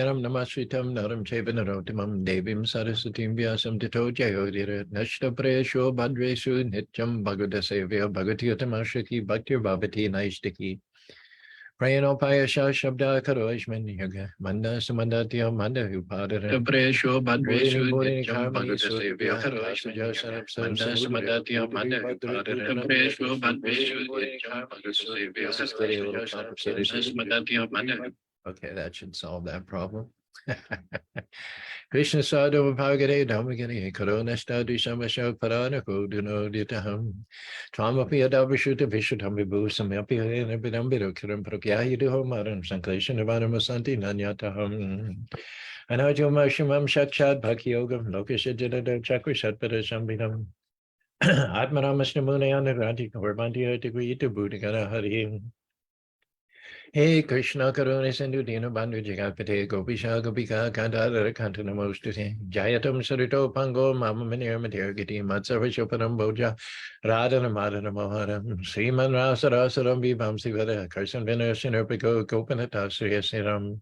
Naram Namashritam Naram Chevanarottamam Devim Sarasatim Vyasam Tito Jayodira Nashta Presho Badreshu Nityam Bhagavata Sevya Bhagavatyutamashaki Bhaktir Bhavati Naishtaki Prayanopaya Shabda Karoishman Yaga Manda Samandatya Manda Upadara Presho Badreshu Nityam Bhagavata Sevya Manda Samandatya Manda Upadara Presho Badreshu Nityam Bhagavata Sevya Manda. Okay, that should solve that problem. Krishna Sadhu Bhagare Dhammagare Karunashta Dishamasha Parana Koduno Ditaham Twamapi Adabashuta Vishutam Vibhusam Yapi Nabidambiro Kiram Prokyahidu Maran Sanklation Navanamusanti Nanyataham Anajumashimam Shakshat Bhakti Yogam Lokashajada Chakrishat Padashambinam Atmanamasnamunayana Ranti Korbantia Degree to Buddhagana Hari. Hey Krishna Karuna Sindhu Dina Bandhu Jagapate Gopisha Gopika Kantara Kantana Mostute Jayatam Sarito Pango Mama Manir Matirgati Matsavishopanam Boja Radana Madana Moharam Sriman Rasarasaram Vibam Sivada Karsan Vinashinurpiko Gopanata Sriasiram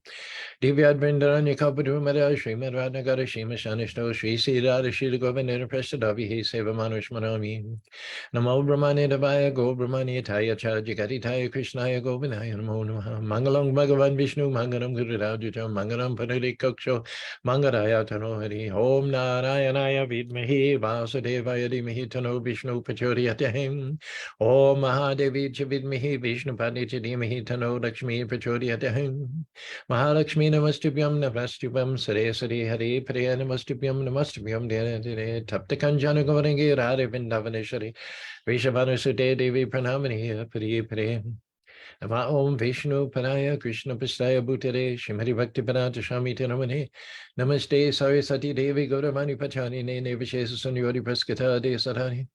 Divyad Vrindaranya Kapadu Mada Srimad Radnagara Shima Shanishto Sri Siddhara Shri Govinda Prestadavi He Seva Manush Manami Namo Brahmane Devaya Go Brahmane Taya Chajagati Taya Krishnaya Govinaya Namo Mangalam Bhagavan Vishnu Mangalam Guru Rajutam Mangalam Panari Kaksho Mangaraya Tano Hari Om Narayanaya Vidmahi Vasudevaya Dhimahi Tano Vishnu Prachodhyate Om Mahadevi Vidmahi Vishnu Padich Dhimahi Tano Lakshmi Prachodhyate Mahalakshmi Namastubhyam Navastubhyam Sare Sare Hari Priya Namastubhyam Namastubhyam Dere Dere Taptakanjana Gorangi Radha Vindavaneshwari Vishavanu Sute Devi Pranamani Priya Priya Nama Om Vishnu Panaya Krishna Pastaya Bhutare Shrimati Bhakti Panata Shamiti Namane Namaste Sarasati Devi Gauramani Pachani Ne Nevishesa Sunyori Praskata De Sadhani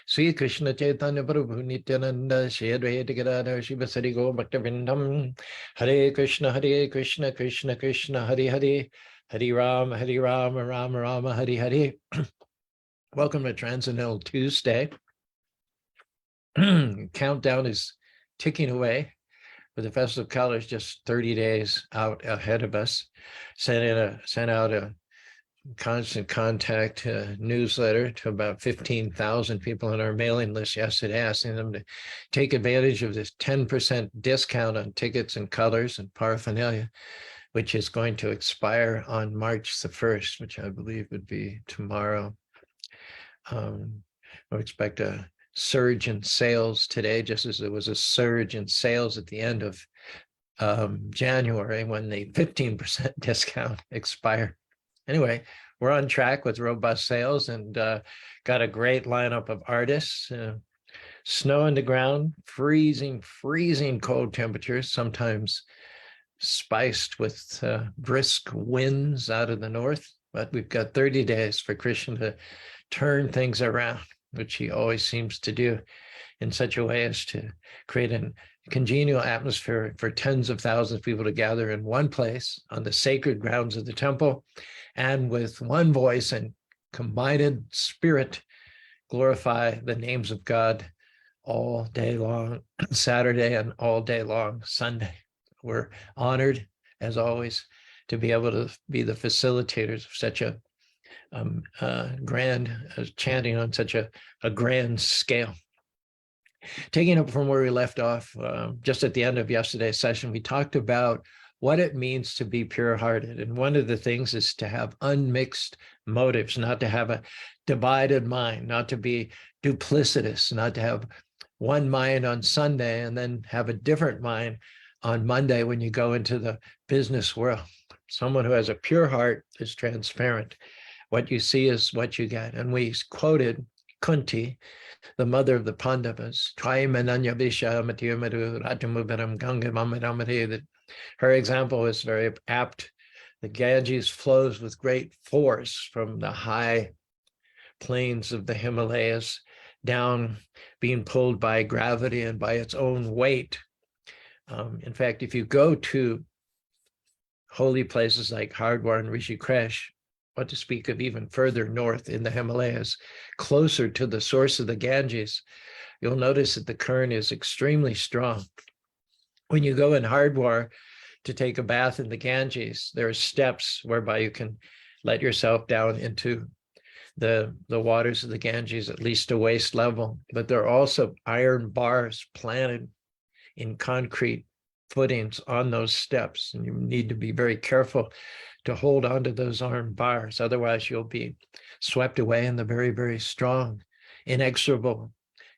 Sri Krishna Chaitanya Prabhu Nityananda Shri Advaita Gadadhar Shivasari Go Bhakta Vindam Hare Krishna Krishna Krishna Hare Hare Hare Ram Ram Rama Hare Hare. Welcome to Transcendental Tuesday. Countdown is ticking away, with the Festival of Colors just 30 days out ahead of us. Sent out a constant contact newsletter to about 15,000 people on our mailing list yesterday, asking them to take advantage of this 10% discount on tickets and colors and paraphernalia, which is going to expire on March the 1st, which I believe would be tomorrow. We expect a surge in sales today, just as there was a surge in sales at the end of January when the 15% discount expired. Anyway, we're on track with robust sales and got a great lineup of artists. Snow on the ground, freezing cold temperatures, sometimes spiced with brisk winds out of the north. But we've got 30 days for Krishna to turn things around, which he always seems to do in such a way as to create a congenial atmosphere for tens of thousands of people to gather in one place on the sacred grounds of the temple, and with one voice and combined spirit glorify the names of God all day long Saturday and all day long Sunday. We're honored, as always, to be able to be the facilitators of such a grand chanting on such a grand scale. Taking up from where we left off, just at the end of yesterday's session, we talked about what it means to be pure-hearted. And one of the things is to have unmixed motives, not to have a divided mind, not to be duplicitous, not to have one mind on Sunday and then have a different mind on Monday when you go into the business world. Someone who has a pure heart is transparent. What you see is what you get. And we quoted Kunti, the mother of the Pandavas, that her example is very apt. The Ganges flows with great force from the high plains of the Himalayas down, being pulled by gravity and by its own weight. In fact, if you go to holy places like Hardwar and Rishikesh, what to speak of even further north in the Himalayas, closer to the source of the Ganges, you'll notice that the current is extremely strong. When you go in Hardwar, to take a bath in the Ganges. There are steps whereby you can let yourself down into the waters of the Ganges, at least to waist level. But there are also iron bars planted in concrete footings on those steps. And you need to be very careful to hold onto those iron bars. Otherwise, you'll be swept away in the very, very strong, inexorable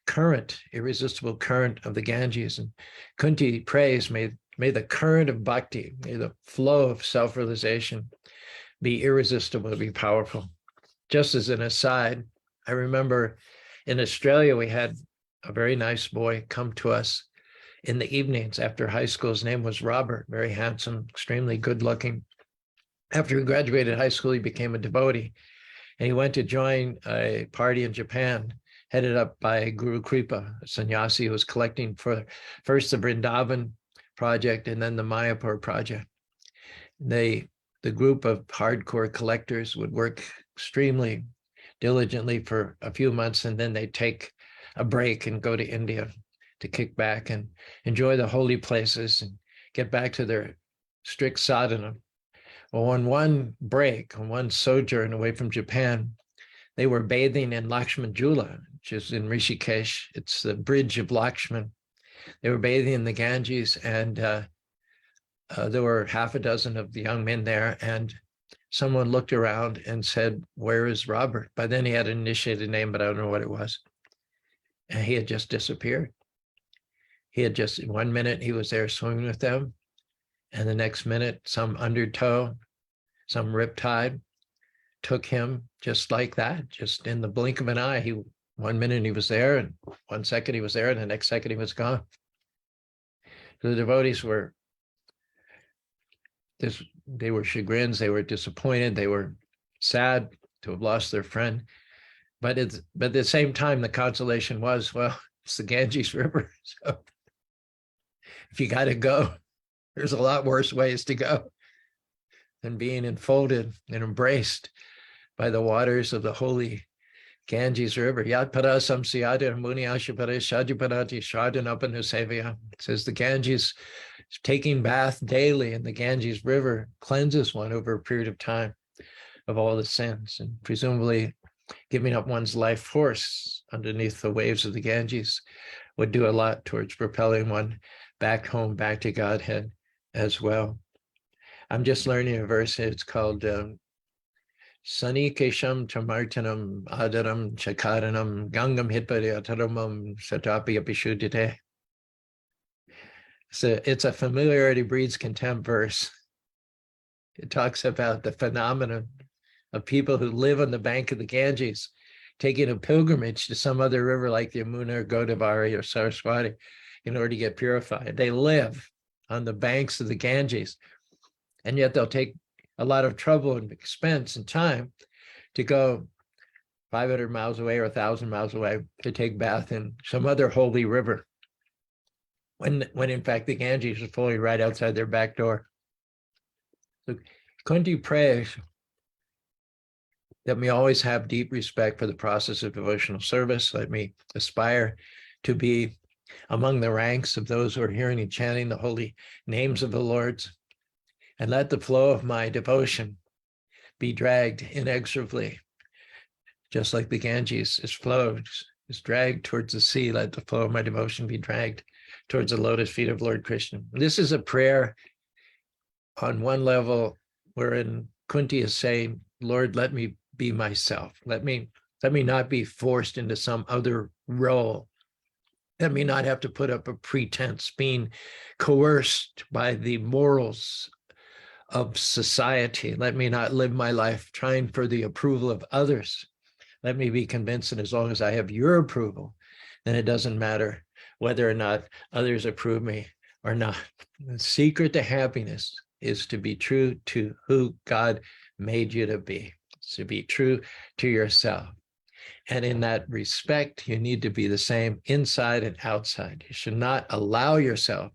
current, irresistible current of the Ganges. And Kunti prays, may the current of bhakti, may the flow of self-realization be irresistible, be powerful. Just as an aside, I remember in Australia, we had a very nice boy come to us in the evenings after high school. His name was Robert, very handsome, extremely good looking. After he graduated high school, he became a devotee, and he went to join a party in Japan headed up by Guru Kripa, a sannyasi who was collecting for first the Vrindavan project and then the Mayapur project. The group of hardcore collectors would work extremely diligently for a few months, and then they'd take a break and go to India to kick back and enjoy the holy places and get back to their strict sadhana. Well, on one break, on one sojourn away from Japan, they were bathing in Lakshman Jula, which is in Rishikesh. It's the bridge of Lakshman. They were bathing in the Ganges, and there were half a dozen of the young men there, and someone looked around and said, "Where is Robert?" By then he had an initiated name, but I don't know what it was. And he had just disappeared. He had just, in 1 minute, he was there swimming with them. And the next minute, some undertow, some riptide took him just like that, just in the blink of an eye. 1 minute he was there, and 1 second he was there, and the next second he was gone. So the devotees were, they were chagrins, they were disappointed, they were sad to have lost their friend. But at the same time, the consolation was, well, it's the Ganges River. So if you got to go, there's a lot worse ways to go than being enfolded and embraced by the waters of the holy Ganges River. Yat para samsiyada muni ashapara shajiparati shardhanapanu sevaya. It says the Ganges, taking bath daily in the Ganges River cleanses one over a period of time of all the sins, and presumably giving up one's life force underneath the waves of the Ganges would do a lot towards propelling one back home, back to Godhead as well. I'm just learning a verse. It's called Sanikesham Tamartanam Adaram Chakaranam Gangam Hitpariataramam Satapi Apishudite. So it's a familiarity breeds contempt verse. It talks about the phenomenon of people who live on the bank of the Ganges, taking a pilgrimage to some other river like the Yamuna or Godavari or Saraswati in order to get purified. They live on the banks of the Ganges, and yet they'll take a lot of trouble and expense and time to go 500 miles away or 1,000 miles away to take bath in some other holy river, when in fact the Ganges is fully right outside their back door. So Kunti prays that we always have deep respect for the process of devotional service. Let me aspire to be among the ranks of those who are hearing and chanting the holy names of the Lord. And let the flow of my devotion be dragged inexorably, just like the Ganges is dragged towards the sea. Let the flow of my devotion be dragged towards the lotus feet of Lord Krishna. This is a prayer on one level wherein Kunti is saying, Lord, let me be myself. Let me not be forced into some other role. Let me not have to put up a pretense, being coerced by the morals of society. Let me not live my life trying for the approval of others. Let me be convinced that as long as I have your approval, then it doesn't matter whether or not others approve me or not. The secret to happiness is to be true to who God made you to be true to yourself. And in that respect, you need to be the same inside and outside. You should not allow yourself,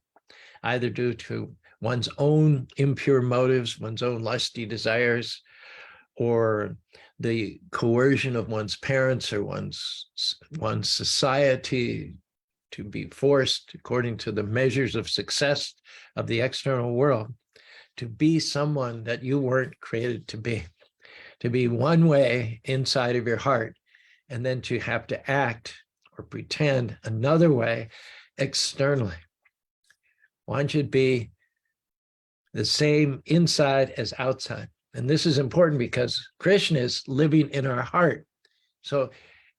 either due to one's own impure motives, one's own lusty desires, or the coercion of one's parents or one's society, to be forced according to the measures of success of the external world. to be someone that you weren't created to be one way inside of your heart, and then to have to act or pretend another way externally. One should be the same inside as outside. And this is important because Krishna is living in our heart. So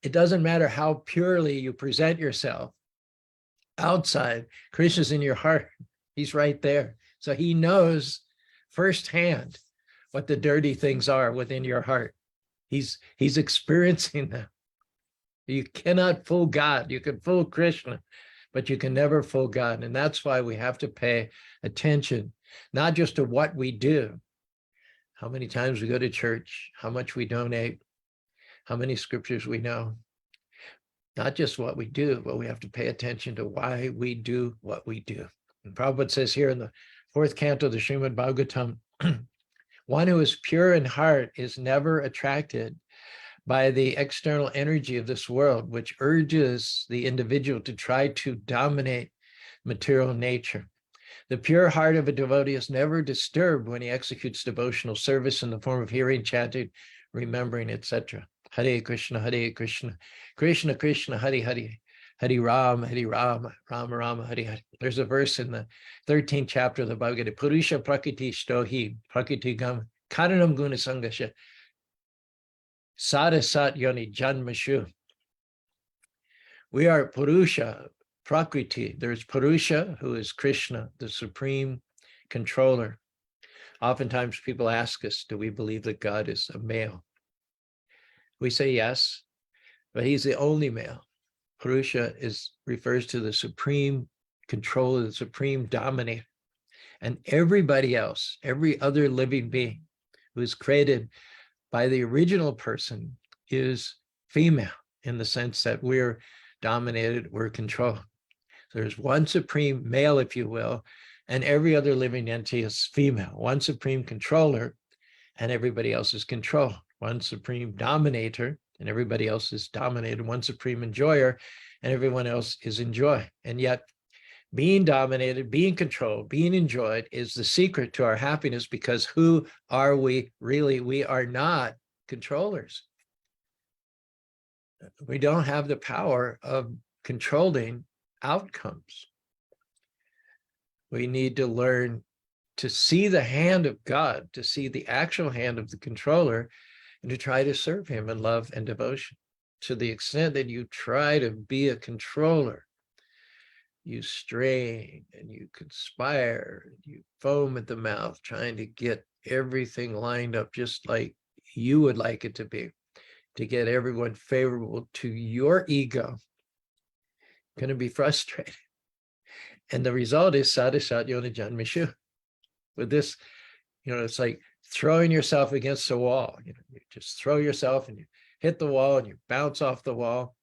it doesn't matter how purely you present yourself outside, Krishna's in your heart. He's right there. So he knows firsthand what the dirty things are within your heart. He's experiencing them. You cannot fool God. You can fool Krishna, but you can never fool God. And that's why we have to pay attention, not just to what we do, how many times we go to church, how much we donate, how many scriptures we know, not just what we do, but we have to pay attention to why we do what we do. And Prabhupada says here in the fourth canto of the Srimad Bhagavatam, one who is pure in heart is never attracted by the external energy of this world, which urges the individual to try to dominate material nature. The pure heart of a devotee is never disturbed when he executes devotional service in the form of hearing, chanting, remembering, etc. Hare Krishna, Krishna Krishna, Hare Hare, Hare Ram, Rama Rama, Hare Hare. There's a verse in the 13th chapter of the Bhagavad Gita, Purusha Prakriti Shtohi, Prakriti Gam, Karanam Guna Sangasha, Sada Sat Yoni Janmashu. We are Purusha, Prakriti. There's Purusha, who is Krishna, the supreme controller. Oftentimes people ask us, do we believe that God is a male? We say yes, but he's the only male. Purusha refers to the supreme controller, the supreme dominator. And everybody else, every other living being who is created by the original person is female, in the sense that we're dominated, we're controlled. There's one supreme male, if you will, and every other living entity is female. One supreme controller, and everybody else is controlled. One supreme dominator, and everybody else is dominated. One supreme enjoyer, and everyone else is enjoyed. And yet, being dominated, being controlled, being enjoyed is the secret to our happiness, because who are we really? We are not controllers. We don't have the power of controlling outcomes. We need to learn to see the hand of God, to see the actual hand of the controller, and to try to serve him in love and devotion. To the extent that you try to be a controller, you strain and you conspire, you foam at the mouth, trying to get everything lined up just like you would like it to be, to get everyone favorable to your ego. Going to be frustrated. And the result is sadasat yona janmishu. With this, it's like throwing yourself against the wall. You just throw yourself and you hit the wall and you bounce off the wall.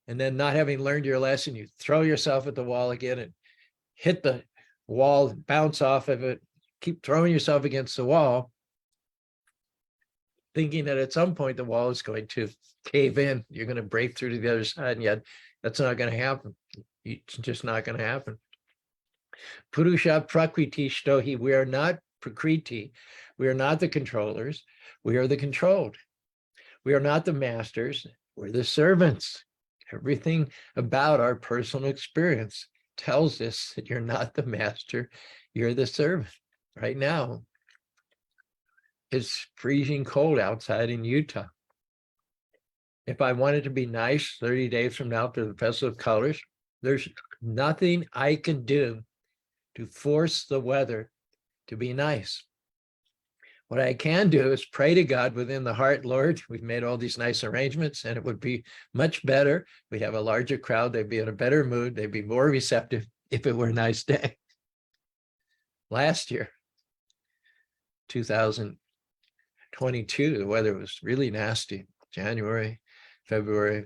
And then, not having learned your lesson, you throw yourself at the wall again and hit the wall and bounce off of it. Keep throwing yourself against the wall, thinking that at some point the wall is going to cave in. You're going to break through to the other side, and yet that's not going to happen. It's just not going to happen. Purusha Prakriti Shtohi. We are not Prakriti. We are not the controllers. We are the controlled. We are not the masters. We're the servants. Everything about our personal experience tells us that you're not the master, you're the servant. Right now, it's freezing cold outside in Utah. If I wanted to be nice 30 days from now to the Festival of Colors, there's nothing I can do to force the weather to be nice. What I can do is pray to God within the heart, Lord, we've made all these nice arrangements and it would be much better. We'd have a larger crowd. They'd be in a better mood. They'd be more receptive if it were a nice day. Last year, 2022, the weather was really nasty. January, February,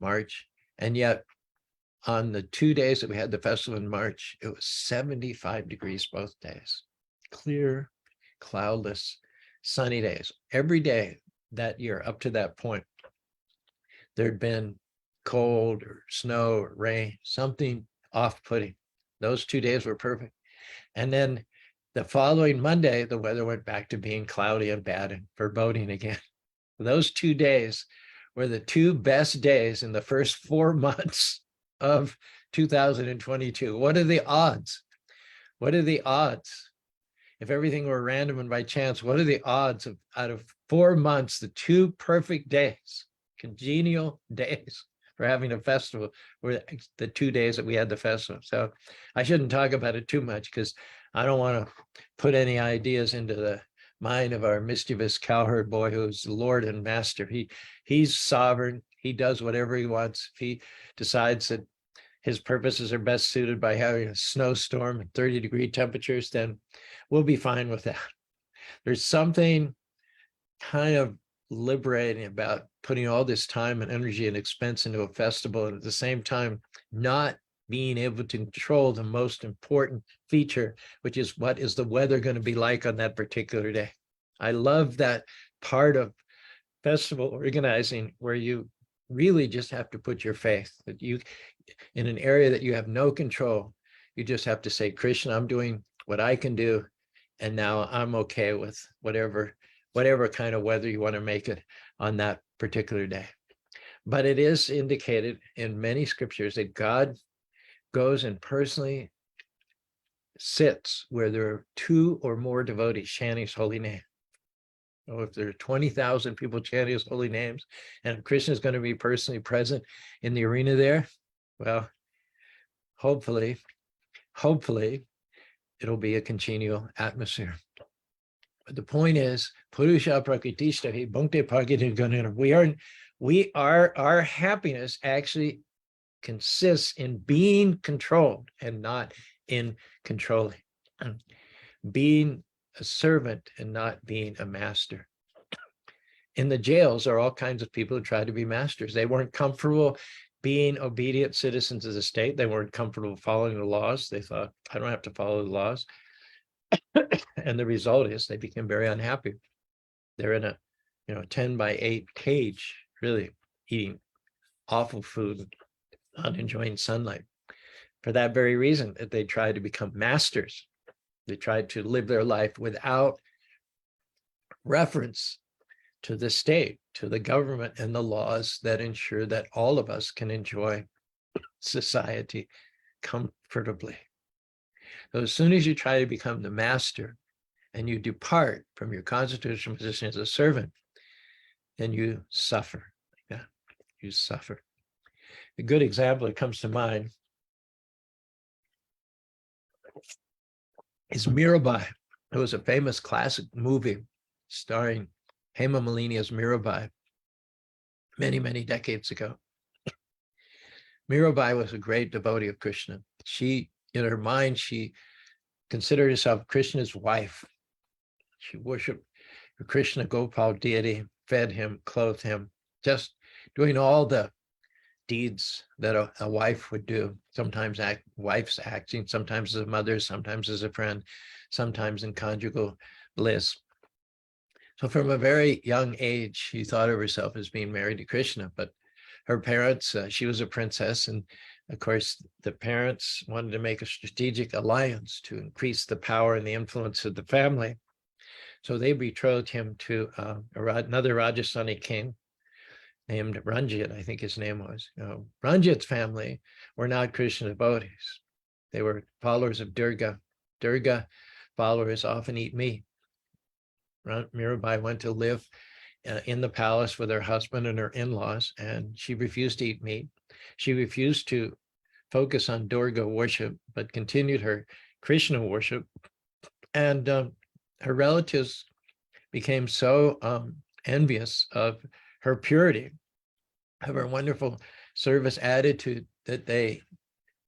March. And yet on the 2 days that we had the festival in March, it was 75 degrees both days. Clear, cloudless, sunny days. Every day that year up to that point, there'd been cold or snow or rain, something off-putting. Those 2 days were perfect. And then The following Monday, the weather went back to being cloudy and bad and foreboding again. Those 2 days were the 2 best days in the first 4 months of 2022. What are the odds? What are the odds? If everything were random and by chance, what are the odds of out of 4 months, the 2 perfect days, congenial days for having a festival were the 2 days that we had the festival? So I shouldn't talk about it too much because I don't want to put any ideas into the mind of our mischievous cowherd boy who's the Lord and Master. He's sovereign. He does whatever he wants. If he decides that his purposes are best suited by having a snowstorm and 30-degree temperatures, then we'll be fine with that. There's something kind of liberating about putting all this time and energy and expense into a festival, and at the same time not being able to control the most important feature, which is what is the weather going to be like on that particular day. I love that part of festival organizing where you really just have to put your faith that you, in an area that you have no control, you just have to say, Krishna, I'm doing what I can do, and now I'm okay with whatever kind of weather you want to make it on that particular day. But it is indicated in many scriptures that God goes and personally sits where there are 2 or more devotees chanting his holy name. So if there are 20,000 people chanting his holy names, and Krishna is going to be personally present in the arena there, well, hopefully, it'll be a congenial atmosphere. But the point is, Purusha Prakritishta Hi Bhakti Bhagiti Ganana. Our happiness actually consists in being controlled and not in controlling. Being a servant and not being a master. In the jails are all kinds of people who try to be masters. They weren't comfortable being obedient citizens of the state. They weren't comfortable following the laws. They thought, I don't have to follow the laws. And the result is they became very unhappy. They're in a 10-by-8 cage, really eating awful food, not enjoying sunlight. For that very reason, that they tried to become masters. They tried to live their life without reference to the state, to the government, and the laws that ensure that all of us can enjoy society comfortably. So as soon as you try to become the master and you depart from your constitutional position as a servant, then you suffer. Yeah, you suffer. A good example that comes to mind is Mirabai. It was a famous classic movie starring Hema Malini as Mirabai many, many decades ago. Mirabai was a great devotee of Krishna. She, in her mind, she considered herself Krishna's wife. She worshiped Krishna Gopal deity, fed him, clothed him, just doing all the deeds that a wife would do. Sometimes wife's acting, sometimes as a mother, sometimes as a friend, sometimes in conjugal bliss. So from a very young age, she thought of herself as being married to Krishna, but her parents, she was a princess, and of course, the parents wanted to make a strategic alliance to increase the power and the influence of the family. So they betrothed him to another Rajasthani king named Ranjit, I think his name was. Ranjit's family were not Krishna devotees. They were followers of Durga. Durga followers often eat meat. Mirabai went to live in the palace with her husband and her in-laws, and she refused to eat meat. She refused to focus on Durga worship, but continued her Krishna worship. And her relatives became so envious of her purity, of her wonderful service attitude, that they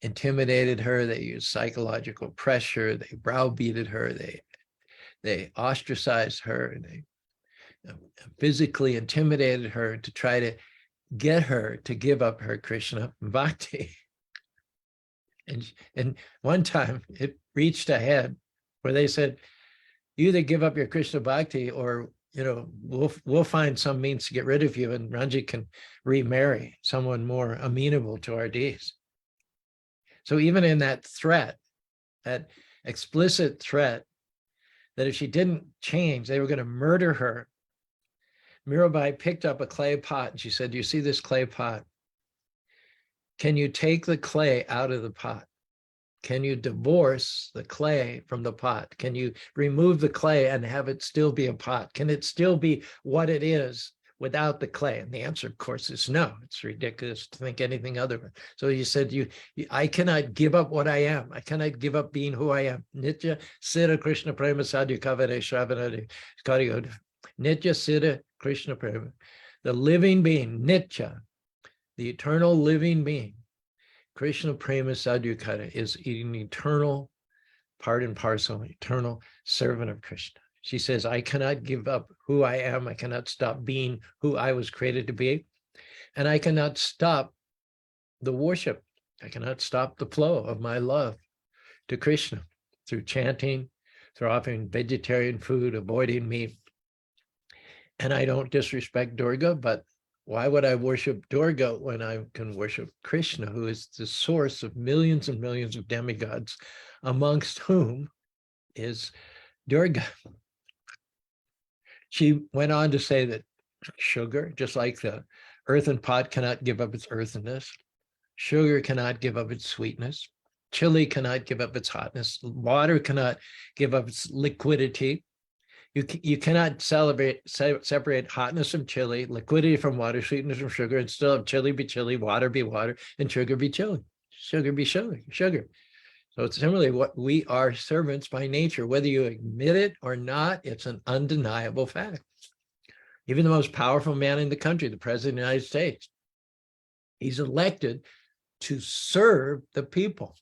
intimidated her, they used psychological pressure, they browbeated her, they ostracized her, and they physically intimidated her to try to get her to give up her Krishna bhakti. And one time it reached a head where they said, you either give up your Krishna bhakti or we'll find some means to get rid of you, and Ranjit can remarry someone more amenable to our deeds. So even in that threat, that explicit threat that if she didn't change, they were going to murder her. Mirabai picked up a clay pot and she said, "You see this clay pot? Can you take the clay out of the pot? Can you divorce the clay from the pot? Can you remove the clay and have it still be a pot? Can it still be what it is without the clay?" And the answer, of course, is no. It's ridiculous to think anything other. So he said, I cannot give up what I am. I cannot give up being who I am. Nitya Siddha Krishna Prema Sadhu Kavare Shravanade Karyoda. Nitya Siddha Krishna Prema. The living being, Nitya, the eternal living being. Krishna Prema Sadhukara is an eternal part and parcel, eternal servant of Krishna. She says, I cannot give up who I am. I cannot stop being who I was created to be. And I cannot stop the worship. I cannot stop the flow of my love to Krishna through chanting, through offering vegetarian food, avoiding meat. And I don't disrespect Durga, but why would I worship Durga when I can worship Krishna, who is the source of millions and millions of demigods, amongst whom is Durga? She went on to say that sugar, just like the earthen pot cannot give up its earthenness, sugar cannot give up its sweetness, chili cannot give up its hotness, water cannot give up its liquidity. You cannot separate hotness from chili, liquidity from water, sweetness from sugar, and still have chili be chili, water be water, and sugar be chili, sugar be sugar. So it's similarly what we are servants by nature. Whether you admit it or not, it's an undeniable fact. Even the most powerful man in the country, the President of the United States, he's elected to serve the people.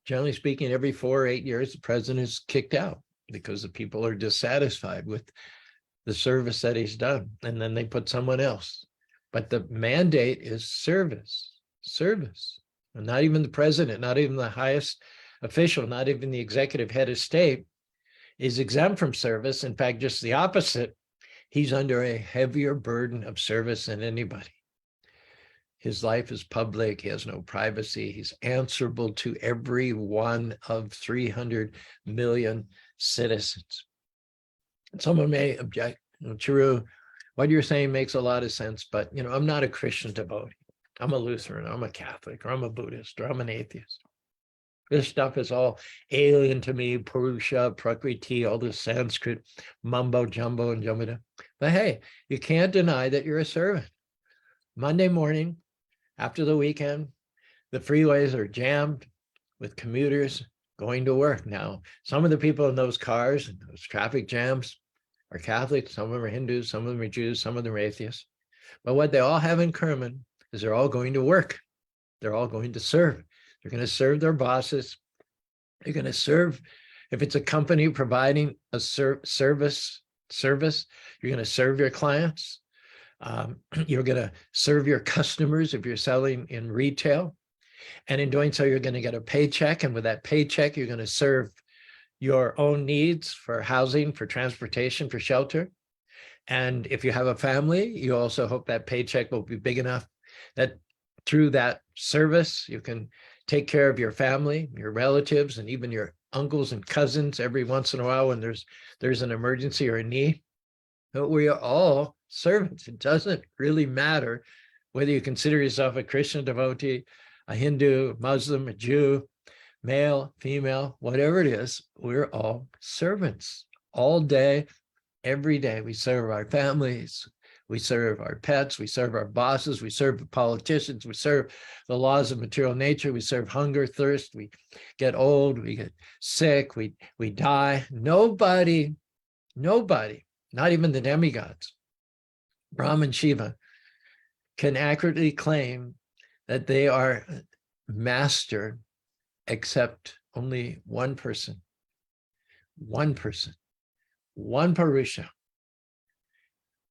Generally speaking, every 4 or 8 years, the president is kicked out because the people are dissatisfied with the service that he's done, and then they put someone else. But the mandate is service. And not even the president, not even the highest official, not even the executive head of state is exempt from service. In fact, just the opposite. He's under a heavier burden of service than anybody. His life is public. He has no privacy. He's answerable to every one of 300 million citizens. Someone may object, Caru, what you're saying makes a lot of sense, but I'm not a Christian devotee. I'm a Lutheran, I'm a Catholic, or I'm a Buddhist, or I'm an atheist. This stuff is all alien to me, Purusha, Prakriti, all this Sanskrit mumbo jumbo and jumbo. But hey, you can't deny that you're a servant. Monday morning, after the weekend, the freeways are jammed with commuters going to work. Now, some of the people in those cars and those traffic jams are Catholics, some of them are Hindus, some of them are Jews, some of them are atheists. But what they all have in common is they're all going to work. They're all going to serve. They're going to serve their bosses. They're going to serve, if it's a company providing a service, you're going to serve your clients. You're going to serve your customers if you're selling in retail. And in doing so, you're going to get a paycheck. And with that paycheck, you're going to serve your own needs for housing, for transportation, for shelter. And if you have a family, you also hope that paycheck will be big enough that through that service, you can take care of your family, your relatives, and even your uncles and cousins every once in a while when there's an emergency or a need. But we are all servants. It doesn't really matter whether you consider yourself a Christian devotee, a Hindu, Muslim, a Jew, male, female, whatever it is, we're all servants all day, every day. We serve our families, we serve our pets, we serve our bosses, we serve the politicians, we serve the laws of material nature, we serve hunger, thirst, we get old, we get sick, we die. Nobody, not even the demigods, Brahma and Shiva, can accurately claim that they are master except only one person, one Purusha.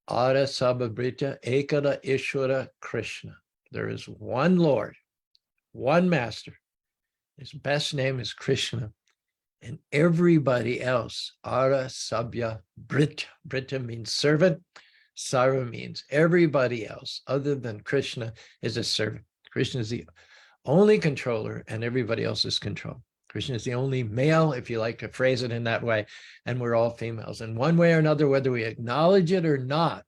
Ara Sabhabrita Ekada Ishvara Krishna. There is one Lord, one master. His best name is Krishna. And everybody else, Ara Sabya Brita. Brita means servant. Sara means everybody else other than Krishna is a servant. Krishna is the only controller and everybody else is controlled. Krishna is the only male, if you like to phrase it in that way, and we're all females. And one way or another, whether we acknowledge it or not,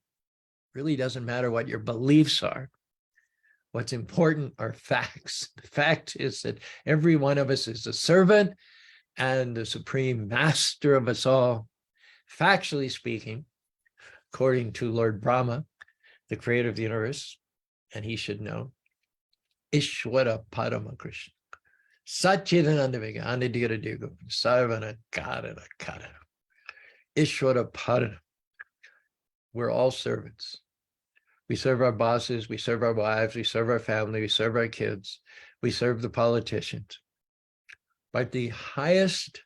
really doesn't matter what your beliefs are. What's important are facts. The fact is that every one of us is a servant and the supreme master of us all. Factually speaking, according to Lord Brahma, the creator of the universe, and he should know, Ishwara Parama Krishna. Satchidananda Viganadira Digo, Sarvana Karana Karana. Ishwara Parana. We're all servants. We serve our bosses, we serve our wives, we serve our family, we serve our kids, we serve the politicians. But the highest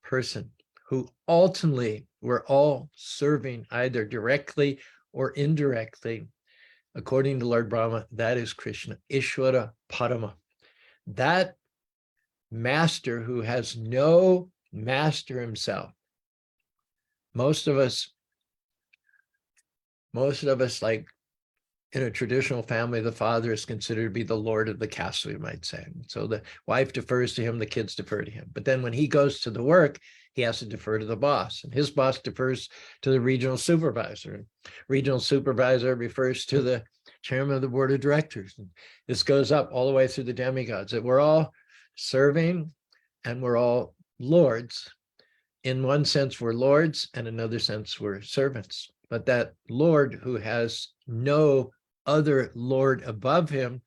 person who ultimately we're all serving either directly or indirectly, according to Lord Brahma, that is Krishna, Ishwara Parama. That master who has no master himself. Most of us, like in a traditional family, the father is considered to be the lord of the castle, you might say. So the wife defers to him, the kids defer to him. But then when he goes to the work, he has to defer to the boss. And his boss defers to the regional supervisor. And regional supervisor refers to the chairman of the board of directors. And this goes up all the way through the demigods, that we're all serving and we're all lords. In one sense, we're lords, and in another sense, we're servants. But that Lord who has no other Lord above him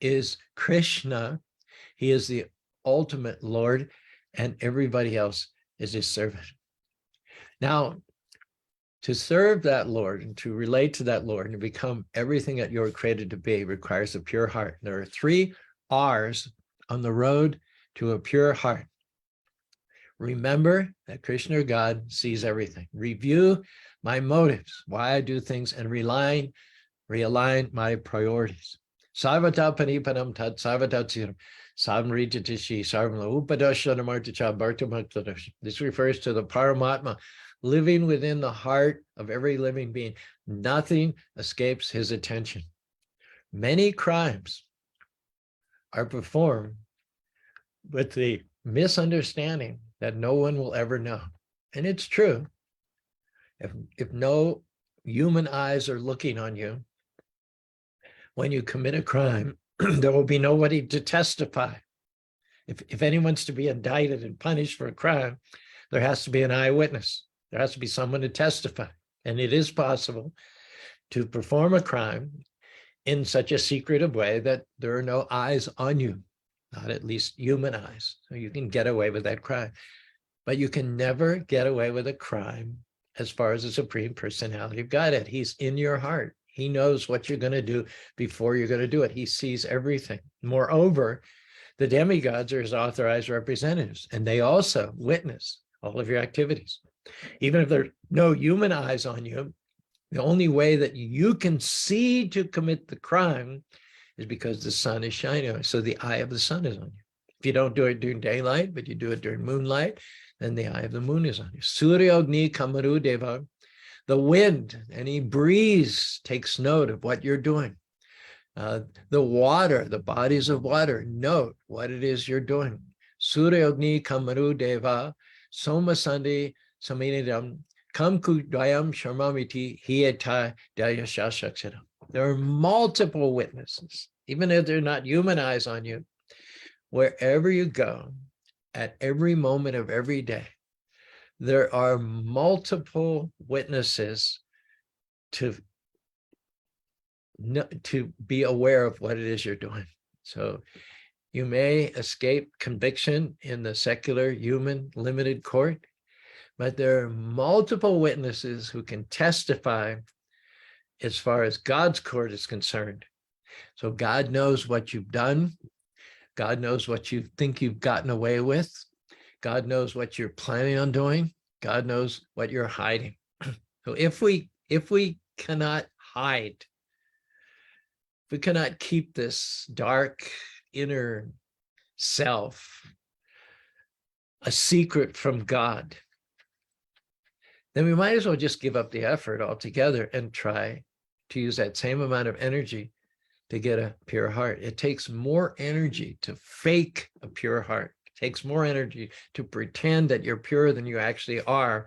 is Krishna. He is the ultimate Lord, and everybody else is his servant. Now, to serve that Lord and to relate to that Lord and to become everything that you're created to be requires a pure heart. There are 3 R's on the road to a pure heart. Remember that Krishna or God sees everything. Review my motives, why I do things, and realign my priorities. Sarvata panipanam tat sarvata tsiram samritatishi sarvam upadashanamartacha bhartamaktadosh. This refers to the Paramatma living within the heart of every living being. Nothing escapes his attention. Many crimes are performed with the misunderstanding that no one will ever know. And it's true. If no human eyes are looking on you, when you commit a crime, there will be nobody to testify. If anyone's to be indicted and punished for a crime, there has to be an eyewitness. There has to be someone to testify. And it is possible to perform a crime in such a secretive way that there are no eyes on you, not at least human eyes. So you can get away with that crime. But you can never get away with a crime as far as the Supreme Personality of Godhead. He's in your heart. He knows what you're going to do before you're going to do it. He sees everything. Moreover, the demigods are his authorized representatives, and they also witness all of your activities. Even if there are no human eyes on you, the only way that you can see to commit the crime is because the sun is shining on you. So the eye of the sun is on you. If you don't do it during daylight, but you do it during moonlight, then the eye of the moon is on you. Surya Agni Kamaru Deva, the wind, any breeze takes note of what you're doing. The water, the bodies of water, note what it is you're doing. Surya Agni Kamaru Deva, Soma Sandi Saminidam, Kamku Dayam Sharmamiti Hieta Dayashashakshana. There are multiple witnesses, even if they're not human eyes on you. Wherever you go, at every moment of every day, there are multiple witnesses to be aware of what it is you're doing. So you may escape conviction in the secular, human, limited court, but there are multiple witnesses who can testify as far as God's court is concerned. So God knows what you've done. God knows what you think you've gotten away with. God knows what you're planning on doing. God knows what you're hiding. So if we cannot hide, if we cannot keep this dark inner self a secret from God, then we might as well just give up the effort altogether and try to use that same amount of energy to get a pure heart. It takes more energy to fake a pure heart. It takes more energy to pretend that you're purer than you actually are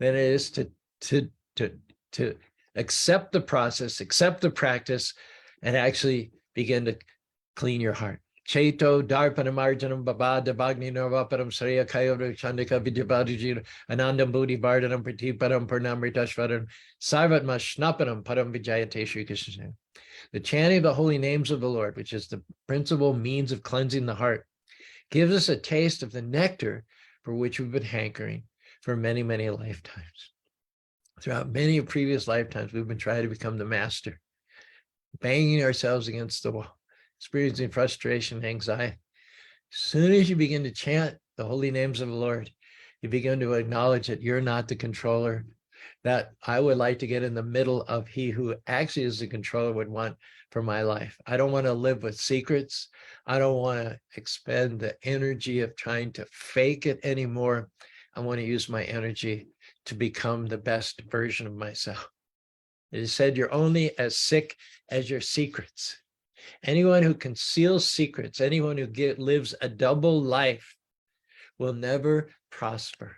than it is to accept the process, accept the practice, and actually begin to clean your heart. Cheto darpanamarjanam babada bagni navaparam sriya kayora chandika vidyabadijir anandam buddhi bardanam pratiparam purnamritashvaram sarvatma shnaparam param vijayate Shri Krishna. The chanting of the holy names of the Lord, which is the principal means of cleansing the heart, gives us a taste of the nectar for which we've been hankering for many, many lifetimes. Throughout many previous lifetimes, we've been trying to become the master, banging ourselves against the wall, experiencing frustration, anxiety. As soon as you begin to chant the holy names of the Lord, you begin to acknowledge that you're not the controller, that I would like to get in the middle of he who actually is the controller would want for my life. I don't want to live with secrets. I don't want to expend the energy of trying to fake it anymore. I want to use my energy to become the best version of myself. It is said you're only as sick as your secrets. Anyone who conceals secrets, anyone who lives a double life will never prosper.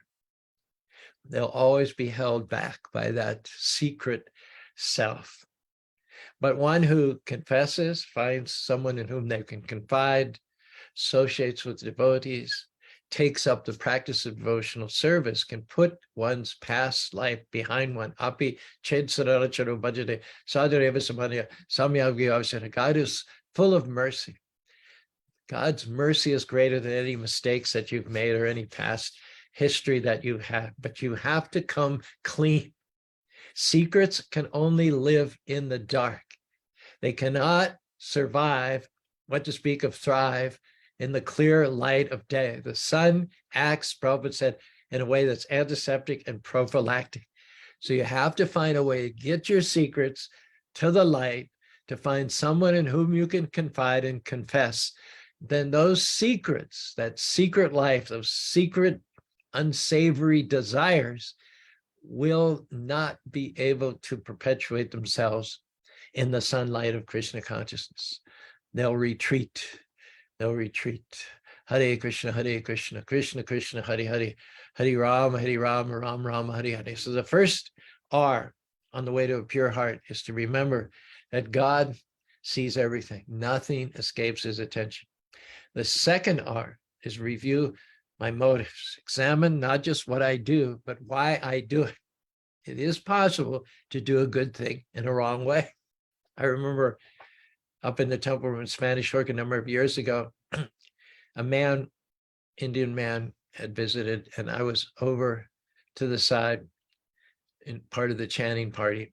They'll always be held back by that secret self. But one who confesses, finds someone in whom they can confide, associates with devotees, takes up the practice of devotional service, can put one's past life behind one. Api ched sararacharu bhajate sadhareva samadhya samyagya. God is full of mercy. God's mercy is greater than any mistakes that you've made or any past history that you have, but you have to come clean. Secrets can only live in the dark. They cannot survive, what to speak of thrive, in the clear light of day. The sun acts, Prabhupada said, in a way that's antiseptic and prophylactic. So you have to find a way to get your secrets to the light, to find someone in whom you can confide and confess. Then those secrets, that secret life, those secret unsavory desires will not be able to perpetuate themselves in the sunlight of Krishna consciousness. They'll retreat. They'll retreat. Hare Krishna, Krishna Krishna, Hare Hare, Hare Rama, Ram Rama, Hare Hare. So the first R on the way to a pure heart is to remember that God sees everything. Nothing escapes his attention. The second R is review my motives. Examine not just what I do, but why I do it. It is possible to do a good thing in a wrong way. I remember up in the temple room in Spanish Fork a number of years ago, a man, Indian man, had visited, and I was over to the side in part of the chanting party.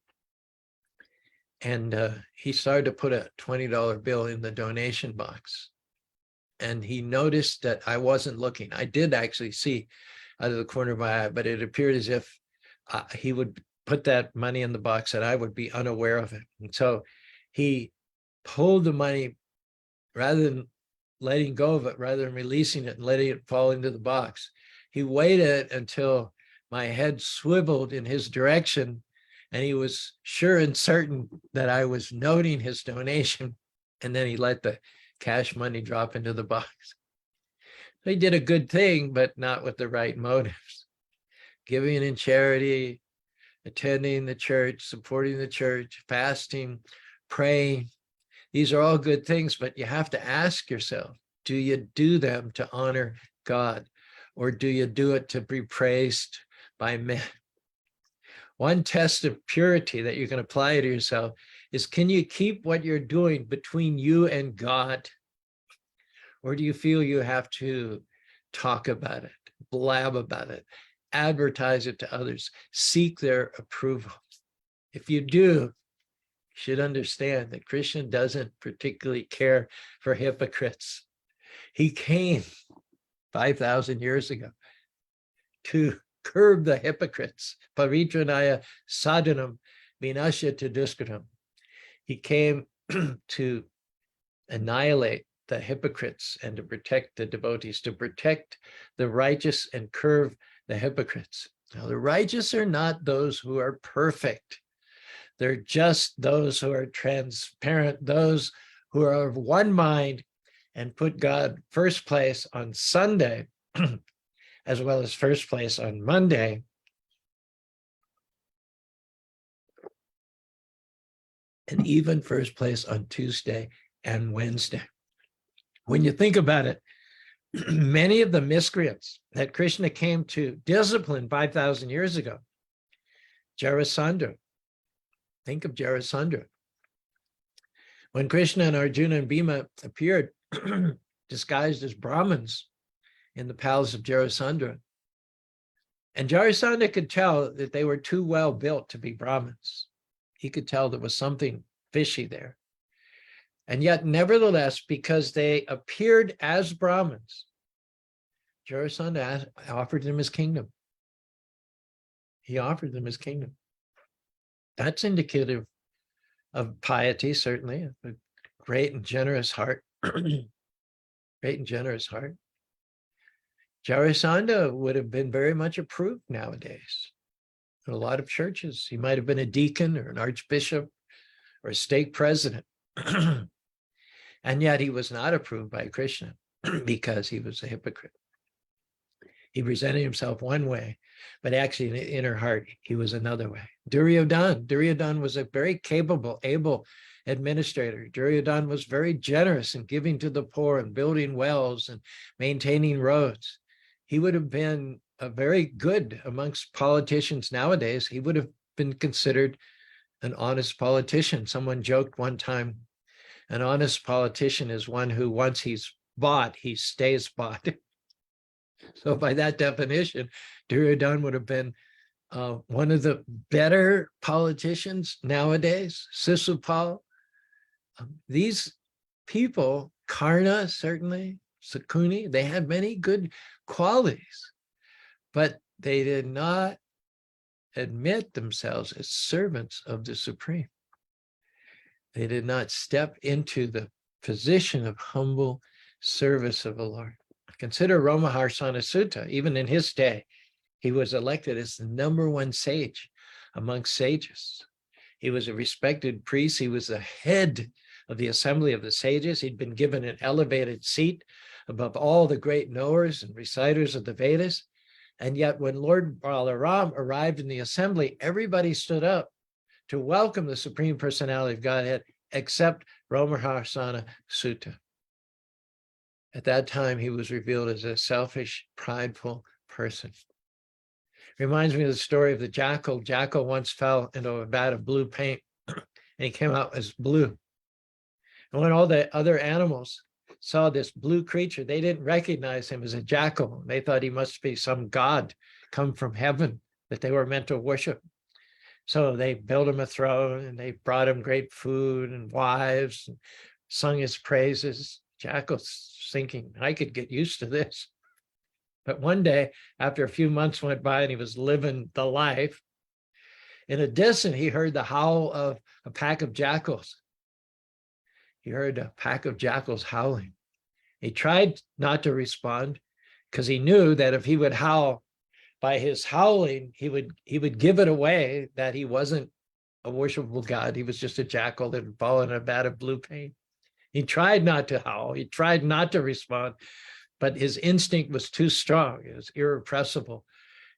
And he started to put a $20 bill in the donation box. And he noticed that I wasn't looking. I did actually see out of the corner of my eye, but it appeared as if he would put that money in the box and I would be unaware of it. And so he pulled the money, rather than letting go of it, rather than releasing it and letting it fall into the box. He waited until my head swiveled in his direction and he was sure and certain that I was noting his donation. And then he let the cash money drop into the box. He did a good thing, but not with the right motives. Giving in charity, attending the church, supporting the church, fasting, praying. These are all good things, but you have to ask yourself, do you do them to honor God, or do you do it to be praised by men? One test of purity that you can apply to yourself is, can you keep what you're doing between you and God? Or do you feel you have to talk about it, blab about it, advertise it to others, seek their approval? If you do, you should understand that Krishna doesn't particularly care for hypocrites. He came 5,000 years ago to curb the hypocrites. Paritranaya sadhanam vinasya taduskratam. He came to annihilate the hypocrites and to protect the devotees, to protect the righteous and curb the hypocrites. Now, the righteous are not those who are perfect. They're just those who are transparent, those who are of one mind and put God first place on Sunday, as well as first place on Monday. And even first place on Tuesday and Wednesday. When you think about it, many of the miscreants that Krishna came to discipline 5,000 years ago, Jarasandha, think of Jarasandha. When Krishna and Arjuna and Bhima appeared disguised as Brahmins in the palace of Jarasandha, and Jarasandha could tell that they were too well built to be Brahmins. He could tell there was something fishy there. And yet, nevertheless, because they appeared as Brahmins, Jarasandha offered them his kingdom. He offered them his kingdom. That's indicative of piety, certainly, a great and generous heart. Great and generous heart. Jarasandha would have been very much approved nowadays. In a lot of churches, he might have been a deacon or an archbishop or a stake president. And yet he was not approved by Krishna because he was a hypocrite. He presented himself one way, but actually in the inner heart, he was another way. Duryodhana was a very capable, able administrator. Duryodhana was very generous in giving to the poor and building wells and maintaining roads. He would have been a very good amongst politicians nowadays. He would have been considered an honest politician. Someone joked one time, an honest politician is one who once he's bought, he stays bought. So by that definition, Duryodhana would have been one of the better politicians nowadays. Sisupal. These people, Karna certainly, Sakuni, they had many good qualities, but they did not admit themselves as servants of the Supreme. They did not step into the position of humble service of the Lord. Consider Ramaharsana Sutta. Even in his day, he was elected as the #1 sage amongst sages. He was a respected priest. He was the head of the assembly of the sages. He'd been given an elevated seat above all the great knowers and reciters of the Vedas. And yet when Lord Balaram arrived in the assembly, everybody stood up to welcome the Supreme Personality of Godhead, except Ramaharsana Sutta. At that time, he was revealed as a selfish, prideful person. Reminds me of the story of the jackal. Jackal once fell into a vat of blue paint, and he came out as blue. And when all the other animals saw this blue creature, they didn't recognize him as a jackal. They thought he must be some god come from heaven that they were meant to worship. So they built him a throne, and they brought him great food and wives, and sung his praises. Jackal's thinking, I could get used to this. But one day, after a few months went by and he was living the life, in a distance, he heard the howl of a pack of jackals. He heard a pack of jackals howling. He tried not to respond because he knew that if he would howl, by his howling, he would give it away that he wasn't a worshipable god. He was just a jackal that had fallen in a vat of blue paint. He tried not to howl. He tried not to respond, but his instinct was too strong. It was irrepressible.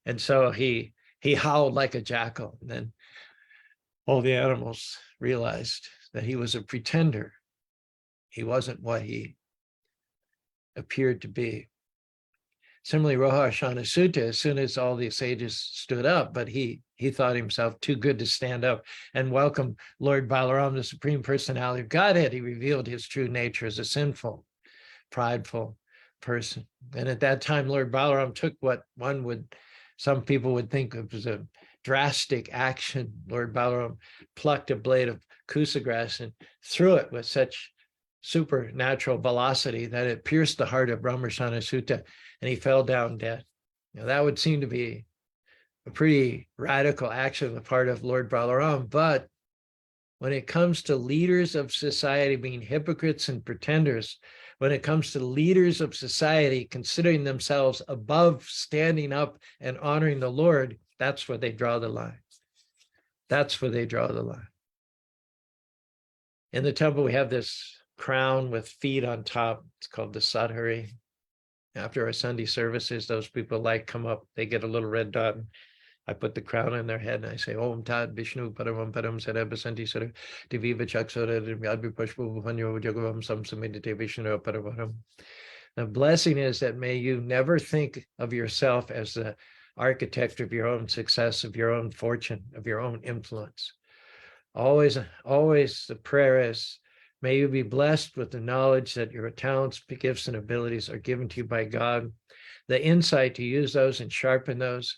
And so he howled like a jackal. And then all the animals realized that he was a pretender. He wasn't what he appeared to be. Similarly, Rohashana Sutta, as soon as all the sages stood up, but he thought himself too good to stand up and welcome Lord Balaram, the Supreme Personality of Godhead. He revealed his true nature as a sinful, prideful person. And at that time, Lord Balaram took what some people would think of as a drastic action. Lord Balaram plucked a blade of kusa grass and threw it with such supernatural velocity that it pierced the heart of Brahmarshana Sutta, and he fell down dead. Now, that would seem to be a pretty radical action on the part of Lord Balaram, but when it comes to leaders of society being hypocrites and pretenders, when it comes to leaders of society considering themselves above standing up and honoring the Lord, that's where they draw the line. That's where they draw the line. In the temple, we have this crown with feet on top. It's called the Sadhari. After our Sunday services, those people come up, they get a little red dot. I put the crown on their head and I say, Om Tad Vishnu Paramam Param Sarabasanti Sara Diviva Chaksara Yadvi Pashpu Vanyo Jagavam Samsamidite Vishnu Paramaram. The blessing is that may you never think of yourself as the architect of your own success, of your own fortune, of your own influence. Always the prayer is, may you be blessed with the knowledge that your talents, gifts, and abilities are given to you by God, the insight to use those and sharpen those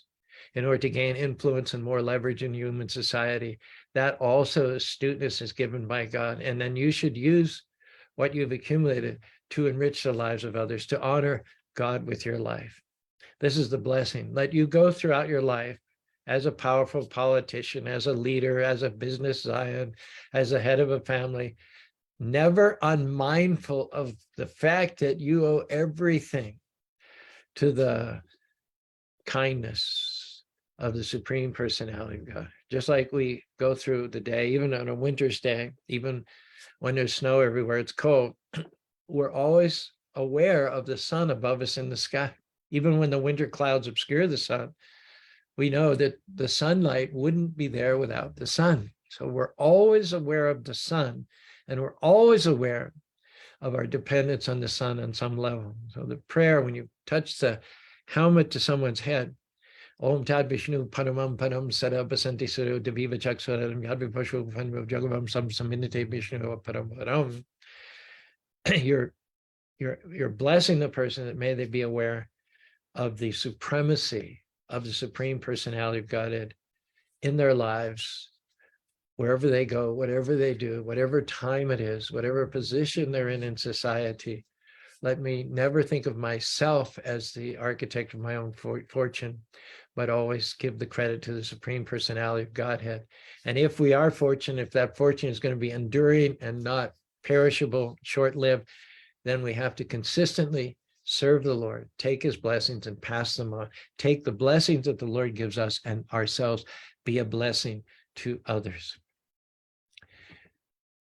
in order to gain influence and more leverage in human society. That also astuteness is given by God. And then you should use what you've accumulated to enrich the lives of others, to honor God with your life. This is the blessing. Let you go throughout your life as a powerful politician, as a leader, as a business zion, as a head of a family, never unmindful of the fact that you owe everything to the kindness of the Supreme Personality of God. Just like we go through the day, even on a winter's day, even when there's snow everywhere, it's cold, we're always aware of the sun above us in the sky. Even when the winter clouds obscure the sun, we know that the sunlight wouldn't be there without the sun. So we're always aware of the sun, and we're always aware of our dependence on the sun on some level. So the prayer, when you touch the helmet to someone's head, Om Tad Vishnu Paramam Param Sada Basanti Suru Deviva Chakswaram Yadvi Pashu Vanva Jagavam Samsaminite Vishnu Param. You're blessing the person that may they be aware of the supremacy of the Supreme Personality of Godhead in their lives, wherever they go, whatever they do, whatever time it is, whatever position they're in society. Let me never think of myself as the architect of my own fortune, but always give the credit to the Supreme Personality of Godhead. And if we are fortunate, if that fortune is going to be enduring and not perishable, short-lived, then we have to consistently serve the Lord, take his blessings and pass them on. Take the blessings that the Lord gives us and ourselves, be a blessing to others.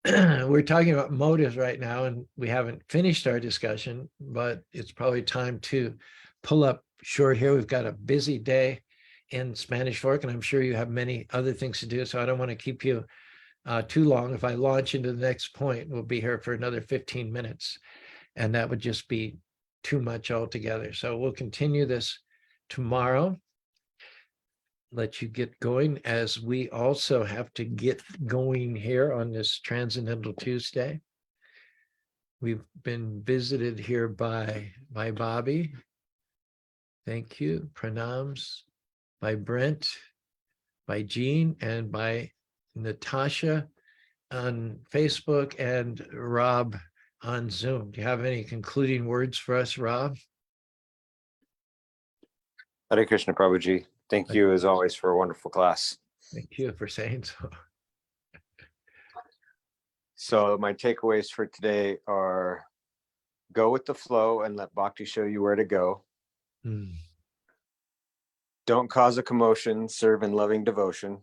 We're talking about motives right now, and we haven't finished our discussion, but it's probably time to pull up short here. We've got a busy day in Spanish Fork, and I'm sure you have many other things to do, so I don't want to keep you too long. If I launch into the next point, we'll be here for another 15 minutes, and that would just be too much altogether. So we'll continue this tomorrow. Let you get going, as we also have to get going here on this Transcendental Tuesday. We've been visited here by Bobby. Thank you. Pranams. By Brent, by Jean, and by Natasha on Facebook, and Rob on Zoom. Do you have any concluding words for us, Rob? Hare Krishna, Prabhuji. Thank you, as always, for a wonderful class. Thank you for saying so. So my takeaways for today are: go with the flow and let Bhakti show you where to go. Don't cause a commotion, serve in loving devotion.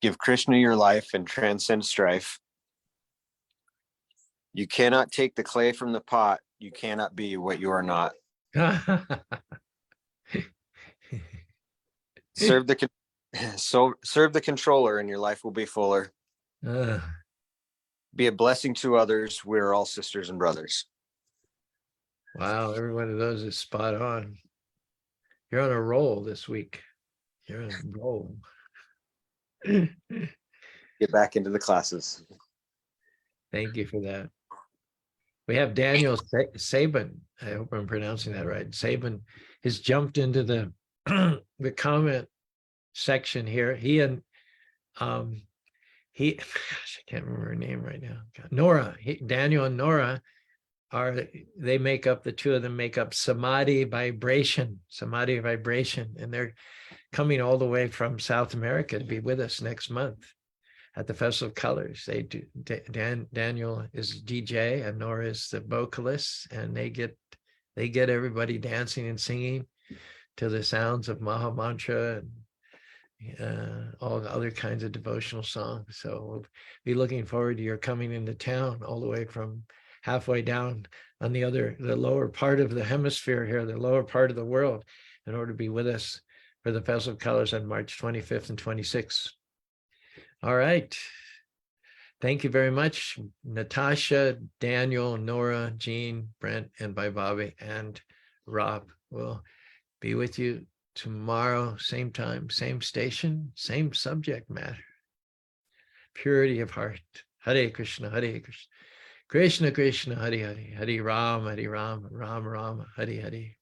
Give Krishna your life and transcend strife. You cannot take the clay from the pot. You cannot be what you are not. Serve the controller and your life will be fuller. Be a blessing to others. We're all sisters and brothers. Wow, every one of those is spot on. You're on a roll this week. You're on a roll. Get back into the classes. Thank you for that. We have Daniel Saban. I hope I'm pronouncing that right. Saban has jumped into the the comment section here. He and gosh, I can't remember her name right now. Nora. Daniel and Nora make up, the two of them make up Samadhi Vibration, and they're coming all the way from South America to be with us next month at the Festival of Colors. They do. Daniel is DJ and Nora is the vocalist, and they get everybody dancing and singing to the sounds of Maha Mantra and all the other kinds of devotional songs. So we'll be looking forward to your coming into town all the way from halfway down on the lower part of the hemisphere here, the lower part of the world, in order to be with us for the Festival of Colors on March 25th and 26th. All right. Thank you very much, Natasha, Daniel, Nora, Jean, Brent, and Bobby and Rob. We'll be with you tomorrow, same time, same station, same subject matter. Purity of heart. Hare Krishna, Hare Krishna. Krishna Krishna, Hare Hare. Hare Ram, Ram Ram, Hare Hare.